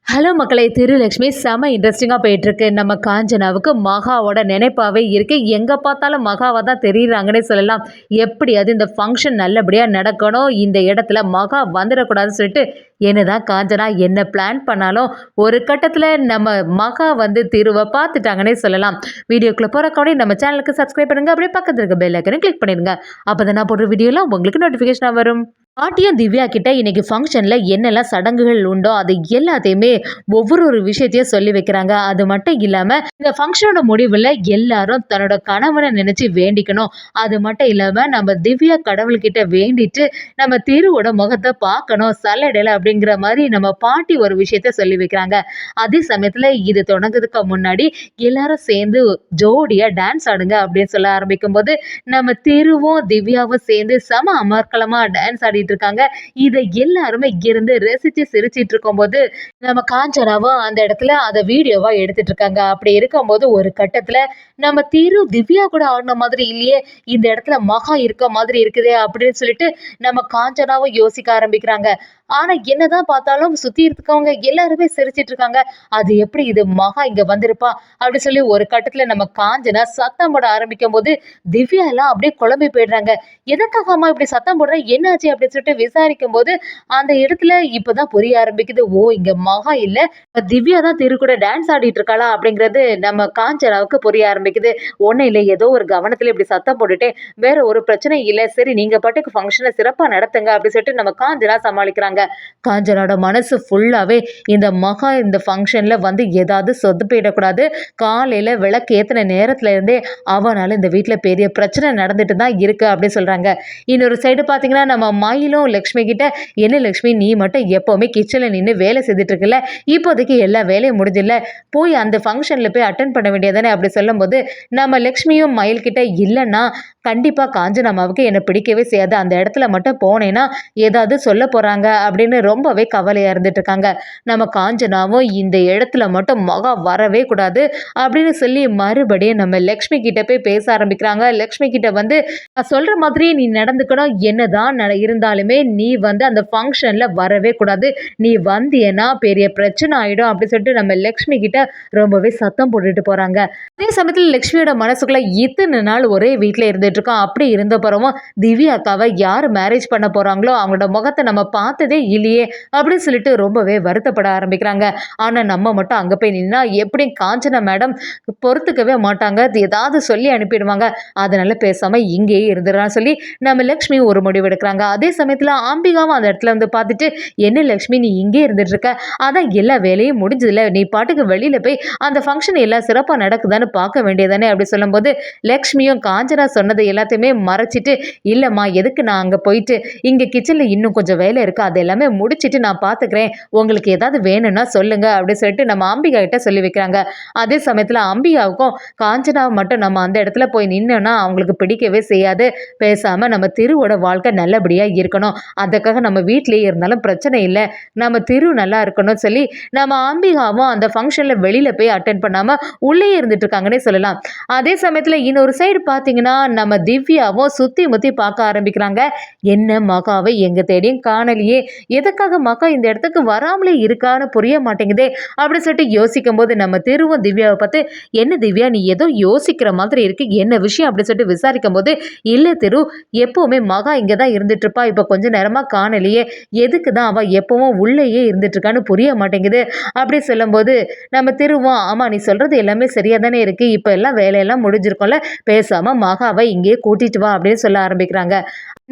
Hello மக்களே! திருலக்ஷ்மி செம இன்ட்ரெஸ்டிங்கா போயிட்டுருக்கு. நம்ம காஞ்சனாவுக்கு மகாவோட நினைப்பாவே இருக்கு. எங்க பார்த்தாலும் மகாவா தான் தெரியிறாங்கன்னே சொல்லலாம். எப்படியாவது இந்த ஃபங்ஷன் நல்லபடியா நடக்கணும். இந்த இடத்துல மகா வந்துடக்கூடாதுன்னு சொல்லிட்டு, என்னதான் காஞ்சனா என்ன பிளான் பண்ணாலும், ஒரு கட்டத்தில நம்ம மகா வந்து திருவ பார்த்துட்டாங்கன்னே சொல்லலாம். வீடியோக்குள்ள போறதுக்கு முன்னாடி நம்ம சேனலுக்கு சப்ஸ்கிரைப் பண்ணுங்க. அப்படியே பக்கத்துல இருக்க பெல் ஐக்கனையும் கிளிக் பண்ணிடுங்க. அப்பதான் நான் போடுற வீடியோலாம் உங்களுக்கு நோட்டிஃபிகேஷனா வரும். பாட்டியும் திவ்யா கிட்ட இன்னைக்கு ஃபங்க்ஷன்ல என்னெல்லாம் சடங்குகள் உண்டோ அது எல்லாத்தையுமே ஒவ்வொரு விஷயத்தையும் சொல்லி வைக்கிறாங்க. அது மட்டும் இல்லாம இந்த ஃபங்க்ஷனோட முடிவுல எல்லாரும் தன்னோட கணவனை நினைச்சு வேண்டிக்கணும். அது மட்டும் இல்லாம நம்ம திவ்யா கடவுள்கிட்ட வேண்டிட்டு நம்ம திருவோட முகத்தை பார்க்கணும் சல்லடையில அப்படிங்கிற மாதிரி நம்ம பாட்டி ஒரு விஷயத்த சொல்லி வைக்கிறாங்க. அதே சமயத்துல இது தொடங்குறதுக்கு முன்னாடி எல்லாரும் சேர்ந்து ஜோடியா டான்ஸ் ஆடுங்க அப்படின்னு சொல்ல ஆரம்பிக்கும் போது நம்ம திருவும் திவ்யாவும் சேர்ந்து செம அமர்க்களமா டான்ஸ் ஆடிட்டு இருக்காங்க. இதை எல்லாருமே இருந்து ரசிச்சு சிரிச்சிட்டு இருக்கும்போது நம்ம காஞ்சனாவும் அந்த இடத்துல அதை வீடியோவா எடுத்துட்டு இருக்காங்க. அப்படி இருக்கும்போது ஒரு கட்டத்துல நம்ம திரு திவ்யா கூட ஆடின மாதிரி இல்லையே, இந்த இடத்துல மகா இருக்க மாதிரி இருக்குதே அப்படின்னு சொல்லிட்டு நம்ம காஞ்சனாவும் யோசிக்க ஆரம்பிக்கிறாங்க. ஆனா என்னதான் பார்த்தாலும் சுத்தி இருக்கவங்க எல்லாருமே சிரிச்சிட்டு இருக்காங்க. அது எப்படி இது மகா இங்க வந்திருப்பா அப்படி சொல்லி ஒரு கட்டத்துல நம்ம காஞ்சனா சத்தம் போட ஆரம்பிக்கும் போது திவ்யா எல்லாம் அப்படியே குழம்பி போயிடுறாங்க. எதுக்காக அம்மா இப்படி சத்தம் போடுற, என்னாச்சு அப்படின்னு சொல்லிட்டு விசாரிக்கும் போது அந்த இடத்துல இப்பதான் புரிய ஆரம்பிக்குது. ஓ, இங்க மகா இல்ல, திவ்யா தான் திரு கூட டான்ஸ் ஆடிட்டு இருக்காளா அப்படிங்கிறது நம்ம காஞ்சனாவுக்கு புரிய ஆரம்பிக்குது. ஒன்னும் இல்லை, ஏதோ ஒரு கவனத்துல இப்படி சத்தம் போட்டுட்டேன், வேற ஒரு பிரச்சனை இல்ல, சரி நீங்க பாட்டுக்கு ஃபங்க்ஷனை சிறப்பா நடத்துங்க அப்படின்னு சொல்லிட்டு நம்ம காஞ்சனா சமாளிக்கிறாங்க. காஞ்சனாவோட மனசு ஃபுல்லாவே இந்த மகா இந்த ஃபங்க்ஷன்ல வந்து ஏதாவது சொதப்பிடக்கூடாது, காலையில விளக்கு ஏத்தின நேரத்துல இருந்தே அவனால இந்த வீட்டுல பெரிய பிரச்சனை நடந்துட்டு தான் இருக்கு அப்படின்னு சொல்றாங்க. இன்னொரு சைடு பாத்தீங்கன்னா நம்ம மயிலும் லக்ஷ்மி கிட்ட, என்ன லக்ஷ்மி நீ மட்டும் எப்பவுமே கிச்சன்ல நின்று வேலை செய்துட்டு இருக்குல்ல, இப்போதைக்கு எல்லா வேலையும் முடிஞ்சில்ல, போய் அந்த ஃபங்க்ஷன்ல போய் அட்டன் பண்ண வேண்டியதானே அப்படி சொல்லும் போது நம்ம லக்ஷ்மியும் மயில் கிட்ட, இல்லைன்னா கண்டிப்பா காஞ்சனாமாவுக்கு என்னை பிடிக்கவே செய்யாது, அந்த இடத்துல மட்டும் போனேன்னா ஏதாவது சொல்ல போறாங்க அப்படின்னு ரொம்பவே கவலையா இருந்துட்டு இருக்காங்க. நம்ம காஞ்சனாவும் இந்த இடத்துல மட்டும் மகா வரவே கூடாது அப்படின்னு சொல்லி மறுபடியும் நம்ம லக்ஷ்மி கிட்ட போய் பேச ஆரம்பிக்கிறாங்க. லக்ஷ்மி கிட்ட வந்து நான் சொல்ற மாதிரி நீ நடந்துக்கணும், என்னதான் இருந்தாலுமே நீ வந்து அந்த ஃபங்க்ஷன்ல வரவே கூடாது, நீ வந்தியன்னா பெரிய பிரச்சனை ஆயிடும் அப்படி சொல்லிட்டு நம்ம லக்ஷ்மி கிட்ட ரொம்பவே சத்தம் போட்டுட்டு போறாங்க. அதே சமயத்துல லக்ஷ்மியோட மனசுக்குள்ள இத்தனை நாள் ஒரே வீட்டுல இருந்துட்டு இருக்கோம், அப்படி இருந்த பிறவும் திவ்யா அக்காவை யார் மேரேஜ் பண்ண போறாங்களோ அவங்களோட முகத்தை நம்ம பார்த்ததே இல்லையே அப்படின்னு சொல்லிட்டு ரொம்பவே வருத்தப்பட ஆரம்பிக்கிறாங்க. ஆனா நம்ம மட்டும் அங்க போய் நின்னா எப்படி காஞ்சனா மேடம் பொறுத்துக்கவே மாட்டாங்க, ஏதாவது சொல்லி அனுப்பிடுவாங்க, அதனால பேசாம இங்கேயே இருந்துடலாம் சொல்லி நம்ம லக்ஷ்மி ஒரு முடிவு எடுக்கிறாங்க. அதே சமயத்துல அம்பிகாவும் அந்த இடத்துல வந்து பார்த்துட்டு, என்ன லக்ஷ்மி நீ இங்கே இருந்துட்டு இருக்க, அதான் எல்லா வேலையும் முடிஞ்சதுல, நீ பாட்டுக்கு வெளியில போய் அந்த ஃபங்க்ஷன் எல்லாம் சிறப்பா நடக்குதான்னு பார்க்க வேண்டியதானே அப்படி சொல்லும்போது லக்ஷ்மியும் காஞ்சனா சொன்னது எல்லாத்தையுமே மறைச்சிட்டு, இல்லம்மா எதுக்கு நான் அங்க போயிட்டு, இங்க கிச்சன்ல இன்னும் கொஞ்சம் வேலை இருக்கு, அது எல்லாமே முடிச்சிட்டு நான் பார்த்துக்கிறேன், உங்களுக்கு ஏதாவது வேணும்னா சொல்லுங்க அப்படின்னு சொல்லிட்டு நம்ம அம்பிகா கிட்ட சொல்லி வைக்கிறாங்க. அதே சமயத்துல அம்பிகாவுக்கும் காஞ்சனாவை மட்டும் நம்ம அந்த இடத்துல போய் நின்னோம்னா அவங்களுக்கு பிடிக்கவே செய்யாது, பேசாம நம்ம திருவோட வாழ்க்கை நல்லபடியா இருக்கணும், அதுக்காக நம்ம வீட்டிலேயே இருந்தாலும் பிரச்சனை இல்லை, நம்ம திரு நல்லா இருக்கணும்னு சொல்லி நம்ம அம்பிகாவும் அந்த ஃபங்க்ஷன்ல வெளியில போய் அட்டென்ட் பண்ணாம உள்ளே இருந்துட்டு இருக்காங்கன்னே சொல்லலாம். அதே சமயத்துல இன்னொரு சைடு பாத்தீங்கன்னா நம்ம திவ்யாவும் சுத்தி முத்தி பார்க்க ஆரம்பிக்கிறாங்க. என்ன மகாவை எங்க தேடியும் காணலையே, எதுக்காக மகா இந்த இடத்துக்கு வராமலே இருக்கான்னு புரிய மாட்டேங்குதே அப்படி சொல்லிட்டு யோசிக்கும் போது நம்ம திருவும் திவ்யாவை பார்த்து, என்ன திவ்யா நீ ஏதோ யோசிக்கிற மாதிரி இருக்கு, என்ன விஷயம் அப்படி சொல்லிட்டு விசாரிக்கும் போது, இல்ல திரு, எப்பவுமே மகா இங்கதான் இருந்துட்டு இருப்பா, இப்ப கொஞ்ச நேரமா காணலையே, எதுக்கு தான் அவ எப்பவும் உள்ளேயே இருந்துட்டு இருக்கான்னு புரிய மாட்டேங்குது அப்படி சொல்லும் போது நம்ம திருவும், ஆமா நீ சொல்றது எல்லாமே சரியா தானே இருக்கு, இப்ப எல்லாம் வேலையெல்லாம் முடிஞ்சிருக்கோம்ல, பேசாம மகாவை இங்கேயே கூட்டிட்டு வா அப்படின்னு சொல்ல ஆரம்பிக்கிறாங்க.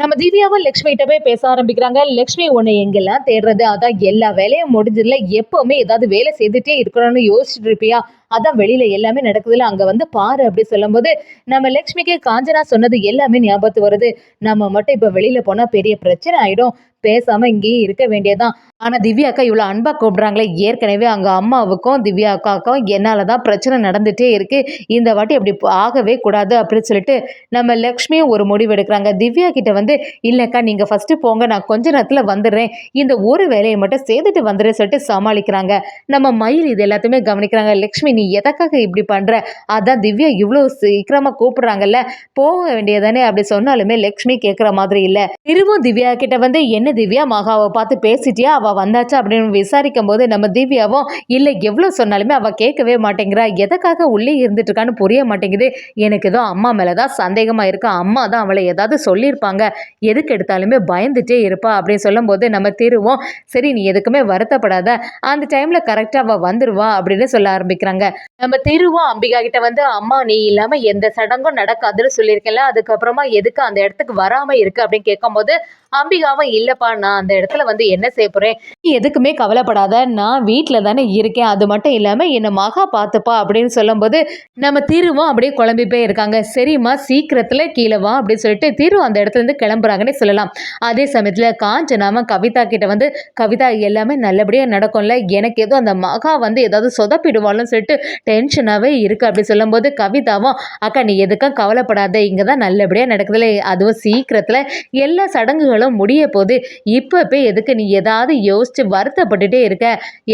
நம்ம திவ்யாவும் லக்ஷ்மி கிட்ட போய் பேச ஆரம்பிக்கிறாங்க. லக்ஷ்மி உன்னை எங்கெல்லாம் தேடுறது, அதான் எல்லா வேலையும் முடிஞ்சதுல, எப்பவுமே ஏதாவது வேலை செய்துட்டே இருக்கணும்னு யோசிச்சுட்டு இருப்பியா, அதான் வெளியில எல்லாமே நடக்குதுல, அங்க வந்து பாரு அப்படி சொல்லும் போது நம்ம லக்ஷ்மிக்கு காஞ்சனா சொன்னது எல்லாமே ஞாபகத்து வருது, நம்ம மட்டும் இப்ப வெளியில போனா பெரிய பிரச்சனை ஆயிடும், பேசாம இங்கேயே இருக்க வேண்டியதான். ஆனா திவ்யா அக்கா இவ்வளவு அன்பா கூப்பிடுறாங்களே, ஏற்கனவே அங்க அம்மாவுக்கும் திவ்யா அக்காவுக்கும் என்னாலதான் பிரச்சனை நடந்துட்டே இருக்கு, இந்த வாட்டி அப்படி ஆகவே கூடாது அப்படின்னு சொல்லிட்டு நம்ம லக்ஷ்மியும் ஒரு முடிவு எடுக்கிறாங்க. திவ்யா கிட்ட வந்து, இல்லக்கா நீங்க ஃபர்ஸ்ட் போங்க, நான் கொஞ்ச நேரத்துல வந்துடுறேன், இந்த ஒரு வேலையை மட்டும் செய்துட்டு வந்துடுறேன் சொல்லிட்டு சமாளிக்கிறாங்க. நம்ம மயில் இது எல்லாத்தையுமே கவனிக்கிறாங்க. லக்ஷ்மி நீ எதற்காக இப்படி பண்ற, அதான் திவ்யா இவ்வளவு சீக்கிரமா கூப்பிடுறாங்கல்ல, போக வேண்டியதானே அப்படி சொன்னாலுமே லக்ஷ்மி கேட்கிற மாதிரி இல்ல. திருவும் திவ்யா கிட்ட வந்து, என்ன திவ்யா மகாவை பார்த்து பேசிட்டியா, அவள் வந்தாச்சா அப்படின்னு விசாரிக்கும் போது நம்ம திவ்யாவும் இல்லை எவ்வளோ சொன்னாலுமே அவள் கேட்கவே மாட்டேங்கிறா, எதுக்காக உள்ளே இருந்துட்டு இருக்கான்னு புரிய மாட்டேங்குது, எனக்கு ஏதோ அம்மா மேலே தான் சந்தேகமாக இருக்கு, அம்மா தான் அவளை ஏதாவது சொல்லியிருப்பாங்க, எதுக்கு எடுத்தாலுமே பயந்துட்டே இருப்பா அப்படின்னு சொல்லும்போது நம்ம திருவோம் சரி நீ எதுக்குமே வருத்தப்படாத, அந்த டைமில் கரெக்டாக அவள் வந்துடுவா அப்படின்னு சொல்ல ஆரம்பிக்கிறாங்க. நம்ம திருவும் அம்பிகா கிட்ட வந்து அம்மா நீ இல்லாம எந்த சடங்கும் நடக்காதுன்னு சொல்லியிருக்கேன்ல, அதுக்கப்புறமா எதுக்கு அந்த இடத்துக்கு வராம இருக்கு அப்படின்னு கேட்கும்போது அம்பிகாவும் இல்லப்பா நான் அந்த இடத்துல வந்து என்ன செய்ய போறேன், நீ எதுக்குமே கவலைப்படாத, நான் வீட்டுல தானே இருக்கேன், அது மட்டும் இல்லாம என்ன மகா பார்த்துப்பா அப்படின்னு சொல்லும்போது நம்ம திருவும் அப்படியே குழம்பி போய் இருக்காங்க. சரிம்மா சீக்கிரத்துல கீழே வா அப்படின்னு சொல்லிட்டு திரு அந்த இடத்துல இருந்து கிளம்புறாங்கன்னே சொல்லலாம். அதே சமயத்துல காஞ்சனாம கவிதா கிட்ட வந்து கவிதா எல்லாமே நல்லபடியா நடக்கும்ல, எனக்கு ஏதோ அந்த மகா வந்து ஏதாவது சொதப்பிடுவாள்னு சொல்லிட்டு டென்ஷனாகவே இருக்குது அப்படி சொல்லும்போது கவிதாவும் அக்கா நீ எதுக்கும் கவலைப்படாத, இங்கே தான் நல்லபடியாக நடக்குதுல, அதுவும் சீக்கிரத்தில் எல்லா சடங்குகளும் முடிய போது, இப்போ போய் எதுக்கு நீ ஏதாவது யோசித்து வருத்தப்பட்டுட்டே இருக்க,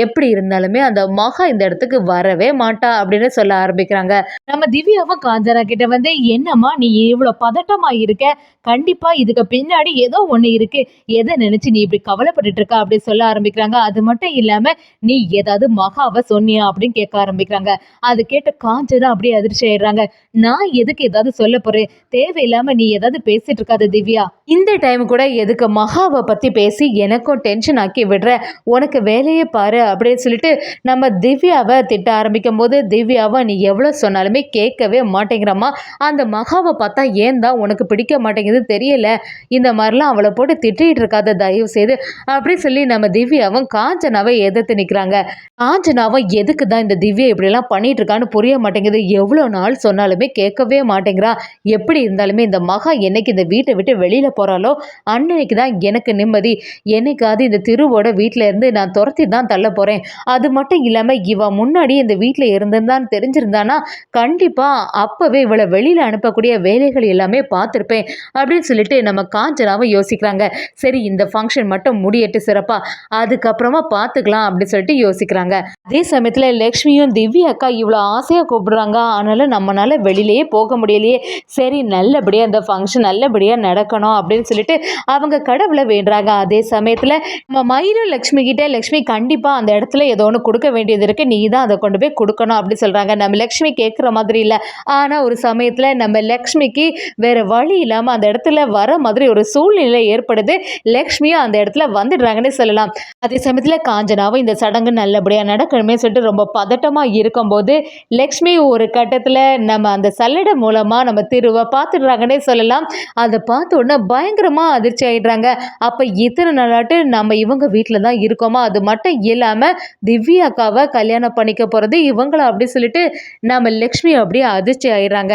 எப்படி இருந்தாலுமே அந்த மகா இந்த இடத்துக்கு வரவே மாட்டா அப்படின்னு சொல்ல ஆரம்பிக்கிறாங்க. நம்ம திவ்யாவும் காஞ்சனா கிட்ட வந்து என்னம்மா நீ இவ்வளோ பதட்டமா இருக்க, கண்டிப்பா இதுக்கு பின்னாடி ஏதோ ஒண்ணு இருக்கு, எதை நினைச்சு நீ இப்படி கவலைப்பட்டுட்டு இருக்க அப்படின்னு சொல்ல ஆரம்பிக்கிறாங்க. அது மட்டும் இல்லாம நீ ஏதாவது மகாவை சொன்னியா அப்படின்னு கேட்க ஆரம்பிக்கிறாங்க. அது கேட்ட காஞ்சனா அப்படியே அதிர்ச்சி ஆயிடுறாங்க. நான் எதுக்கு ஏதாவது சொல்ல போறேன், தேவையில்லாம நீ ஏதாவது பேசிட்டு இருக்காத திவ்யா, இந்த டைம் கூட எதுக்கு மகாவை பத்தி பேசி எனக்கும் டென்ஷன் ஆக்கி விடுற, உனக்கு வேலையே பாரு அப்படின்னு சொல்லிட்டு நம்ம திவ்யாவை திட்ட ஆரம்பிக்கும் போது திவ்யாவை நீ எவ்வளவு சொன்னாலுமே கேட்கவே மாட்டேங்கிறம்மா, அந்த மகாவை பார்த்தா ஏன் தான் உனக்கு பிடிக்க மாட்டேங்குது தெரியல, இந்த மாதிரிலாம் அவளை போட்டு திட்டிகிட்டு இருக்காத தயவு செய்து அப்படின்னு சொல்லி நம்ம திவ்யாவும் காஞ்சனாவை எதிர்த்து நிற்கிறாங்க. காஞ்சனாவும் எதுக்கு தான் இந்த திவ்யா இப்படிலாம் பண்ணிட்டு இருக்கான்னு புரிய மாட்டேங்குது, எவ்வளோ நாள் சொன்னாலுமே கேட்கவே மாட்டேங்கிறா, எப்படி இருந்தாலுமே இந்த மகா என்னைக்கு இந்த வீட்டை விட்டு வெளியில போறாளோ அன்னைக்கு தான் எனக்கு நிம்மதி, என்னைக்காவது இந்த திருவோட வீட்டில இருந்து நான் துரத்தி தான் தள்ள போறேன், அது மட்டும் இல்லாம இவ முன்னாடி இந்த வீட்டில் இருந்திருந்தான்னு தெரிஞ்சிருந்தானா கண்டிப்பா அப்பவே இவளை வெளியில அனுப்பக்கூடிய வேலைகள் எல்லாமே பார்த்துருப்பேன் அப்படின்னு சொல்லிட்டு நம்ம காஞ்சனாவும் யோசிக்கிறாங்க. சரி இந்த ஃபங்க்ஷன் மட்டும் முடியட்டு சிறப்பா, அதுக்கப்புறமா பார்த்துக்கலாம் அப்படின்னு சொல்லிட்டு யோசிக்கிறாங்க. அதே சமயத்துல லக்ஷ்மியும் திவ்யா அக்கா இவ்வளோ ஆசையா கூப்பிடுறாங்க, ஆனாலும் நம்மளால வெளியிலேயே போக முடியலையே, சரி நல்லபடியா அந்த ஃபங்க்ஷன் நல்லபடியா நடக்கணும் அப்படின்னு சொல்லிட்டு அவங்க கடவுளை வேண்டுறாங்க. அதே சமயத்துல நம்ம மயிரும் லக்ஷ்மி கிட்ட லக்ஷ்மி கண்டிப்பா அந்த இடத்துல ஏதோ ஒன்று கொடுக்க வேண்டியது இருக்கு, நீ தான் அதை கொண்டு போய் கொடுக்கணும் அப்படின்னு சொல்றாங்க. நம்ம லக்ஷ்மி கேட்குற மாதிரி இல்லை, ஆனா ஒரு சமயத்துல நம்ம லக்ஷ்மிக்கு வேற வழி இல்லாம அந்த இடத்துல வர மாதிரி ஒரு சூழ்நிலை ஏற்படுது, லக்ஷ்மியும் அந்த இடத்துல வந்துடுறாங்கன்னு சொல்லலாம். அதே சமயத்துல காஞ்சனாவும் இந்த சடங்கு நல்லபடியா நடக்கணுமே சொல்லிட்டு ரொம்ப பதட்டமா இருக்கும்போது லக்ஷ்மி ஒரு கட்டத்துல நம்ம அந்த சல்லடை மூலமா நம்ம திருவை பார்த்துடுறாங்கன்னே சொல்லலாம். அதை பார்த்த உடனே பயங்கரமா அதிர்ச்சி ஆயிடுறாங்க. அப்ப இத்தனை நாளாட்டு நம்ம இவங்க வீட்டில தான் இருக்கோமா, அது மட்டும் இல்லாம திவ்யா அக்காவை கல்யாணம் பண்ணிக்க போறது இவங்களா அப்படி சொல்லிட்டு நம்ம லக்ஷ்மி அப்படியே அதிர்ச்சி ஆயிடுறாங்க.